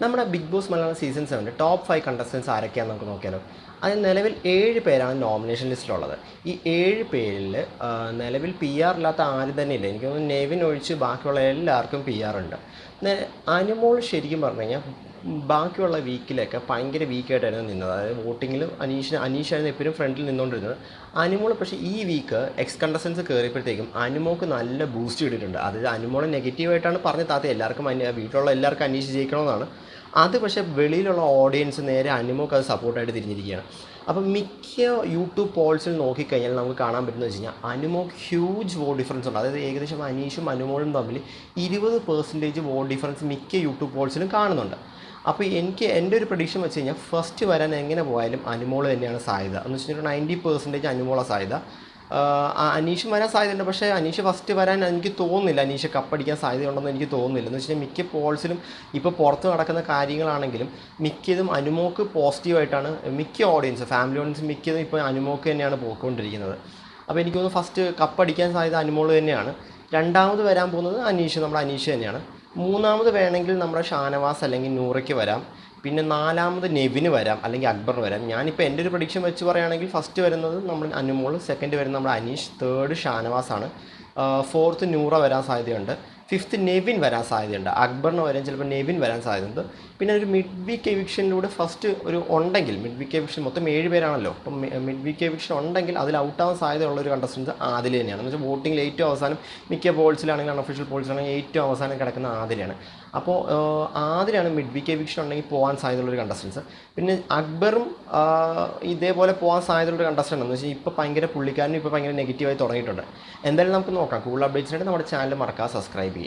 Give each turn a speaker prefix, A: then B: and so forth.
A: നമ്മുടെ Bigg Boss Malayalam season 7 top 5 contestants ആരൊക്കെയാണെന്ന് നമുക്ക് നോക്കിയാലോ. അതിൽ നിലവിൽ 7 പേരാണ് നോമിനേഷൻ ലിസ്റ്റിലുള്ളത്. ഈ 7 പേരിൽ നിലവിൽ പി ആർ ഇല്ലാത്ത ആരും തന്നെ ഇല്ല. എനിക്ക് തോന്നുന്നു നെവിൻ ഒഴിച്ച് ബാക്കിയുള്ള എല്ലാവർക്കും പി ആർ ഉണ്ട്. അനുമോൾ ശരിക്കും പറഞ്ഞു കഴിഞ്ഞാൽ ബാക്കിയുള്ള വീക്കിലൊക്കെ ഭയങ്കര വീക്കായിട്ടായിരുന്നു നിന്നത്. അതായത് വോട്ടിങ്ങിലും അനീഷായിരുന്നു എപ്പോഴും ഫ്രണ്ടിൽ നിന്നുകൊണ്ടിരുന്നത്. അനുമോൾ പക്ഷേ ഈ വീക്ക് എക്സ് കണ്ടസ്റ്റൻസ് കയറിയപ്പോഴത്തേക്കും അനുമോൾക്ക് നല്ല ബൂസ്റ്റ് കിട്ടിയിട്ടുണ്ട്. അതായത് അനുമോൾ നെഗറ്റീവായിട്ടാണ് പറഞ്ഞ് താത്ത എല്ലാവർക്കും വീട്ടിലുള്ള എല്ലാവർക്കും അനീഷ് ജയിക്കണമെന്നാണ്. അത് പക്ഷേ വെളിയിലുള്ള ഓഡിയൻസ് നേരെ അനുമോൾക്ക് അത് സപ്പോർട്ടായിട്ട് തിരിഞ്ഞിരിക്കുകയാണ്. അപ്പം മിക്ക യൂട്യൂബ് പോൾസിൽ നോക്കിക്കഴിഞ്ഞാൽ നമുക്ക് കാണാൻ പറ്റുന്നത് വെച്ച് കഴിഞ്ഞാൽ അനുമോൾക്ക് ഹ്യൂജ് വോട്ട് ഡിഫറൻസ് ഉണ്ട്. അതായത് ഏകദേശം അനീഷും അനുമോളും തമ്മിൽ 20% വോട്ട് ഡിഫറൻസ് മിക്ക യൂട്യൂബ് പോൾസിലും കാണുന്നുണ്ട്. അപ്പോൾ എൻ്റെ ഒരു പ്രഡിക്ഷൻ വെച്ച് കഴിഞ്ഞാൽ ഫസ്റ്റ് വരാൻ എങ്ങനെ പോയാലും അനുമോൾ തന്നെയാണ് സാധ്യത. എന്ന് വെച്ചിട്ടുണ്ടെങ്കിൽ 90% അനുമോളാണ് സാധ്യത. അനീഷും വരാൻ സാധ്യതയുണ്ട്. പക്ഷേ അനീഷ് ഫസ്റ്റ് വരാൻ എനിക്ക് തോന്നുന്നില്ല. അനീഷ് കപ്പടിക്കാൻ സാധ്യതയുണ്ടെന്ന് എനിക്ക് തോന്നുന്നില്ല. എന്ന് വെച്ചാൽ മിക്ക പോൾസിലും ഇപ്പോൾ പുറത്ത് നടക്കുന്ന കാര്യങ്ങളാണെങ്കിലും മിക്കതും അനുമോക്ക് പോസിറ്റീവായിട്ടാണ് മിക്ക ഓഡിയൻസ്, ഫാമിലി ഓഡിയൻസ് മിക്കതും ഇപ്പോൾ അനുമോക്ക് തന്നെയാണ് പോയിക്കൊണ്ടിരിക്കുന്നത്. അപ്പോൾ എനിക്ക് തോന്നുന്നു ഫസ്റ്റ് കപ്പടിക്കാൻ സാധ്യത അനുമോൾ തന്നെയാണ്. രണ്ടാമത് വരാൻ പോകുന്നത് നമ്മുടെ അനീഷ് തന്നെയാണ്. മൂന്നാമത് വേണമെങ്കിൽ നമ്മുടെ ഷാനവാസ് അല്ലെങ്കിൽ നൂറയ്ക്ക് വരാം. പിന്നെ നാലാമത് നെവിന് വരാം, അല്ലെങ്കിൽ അക്ബറിന് വരാം. ഞാനിപ്പോൾ എൻ്റെ ഒരു പ്രഡിക്ഷൻ വെച്ച് പറയുകയാണെങ്കിൽ ഫസ്റ്റ് വരുന്നത് നമ്മൾ അനുമോൾ, സെക്കൻഡ് വരുന്നത് നമ്മുടെ അനീഷ്, തേർഡ് ഷാനവാസാണ്, ഫോർത്ത് നൂറ വരാൻ സാധ്യതയുണ്ട്, ഫിഫ്ത്ത് നെവിൻ വരാൻ സാധ്യതയുണ്ട്. അക്ബറിന് വരാൻ ചിലപ്പോൾ നെവിൻ വരാൻ സാധ്യതയുണ്ട്. പിന്നെ ഒരു മിഡ് വീക്ക് എവിക്ഷനിലൂടെ ഫസ്റ്റ് ഒരു ഉണ്ടെങ്കിൽ, മിഡ് വീക്ക് എവിക്ഷൻ മൊത്തം 7 പേരാണല്ലോ, അപ്പം മിഡ് വീക്ക് എവിക്ഷൻ ഉണ്ടെങ്കിൽ അതിൽ ഔട്ടാവാൻ സാധ്യതയുള്ള ഒരു കണ്ടസ്റ്റൻസ് ആദിൽ തന്നെയാണ്. എന്ന് വെച്ചാൽ വോട്ടിങ്ങിൽ ഏറ്റവും അവസാനം മിക്ക പോൾസിലാണെങ്കിൽ അൺഒഫീഷ്യൽ പോൾസിലാണെങ്കിൽ ഏറ്റവും അവസാനം കിടക്കുന്ന ആദിലാണ്. അപ്പോൾ ആദിലാണ് മിഡ് വീക്ക് എവിക്ഷൻ ഉണ്ടെങ്കിൽ പോകാൻ സാധ്യതയുള്ളൊരു കണ്ടസ്റ്റൻസ്. പിന്നെ അക്ബറും ഇതേപോലെ പോകാൻ സാധ്യതയുള്ളൊരു കണ്ടസ്റ്റൻ്റ് എന്ന് വെച്ചാൽ ഇപ്പോൾ ഭയങ്കര പുള്ളിക്കാരനും ഇപ്പോൾ ഭയങ്കര നെഗറ്റീവായി തുടങ്ങിയിട്ടുണ്ട്. എന്തായാലും നമുക്ക് നോക്കാം. കൂടുതൽ അപ്ഡേറ്റ്സിനായിട്ട് നമ്മുടെ ചാനൽ മറക്കാതെ സബ്സ്ക്രൈബ് ചെയ്യുക.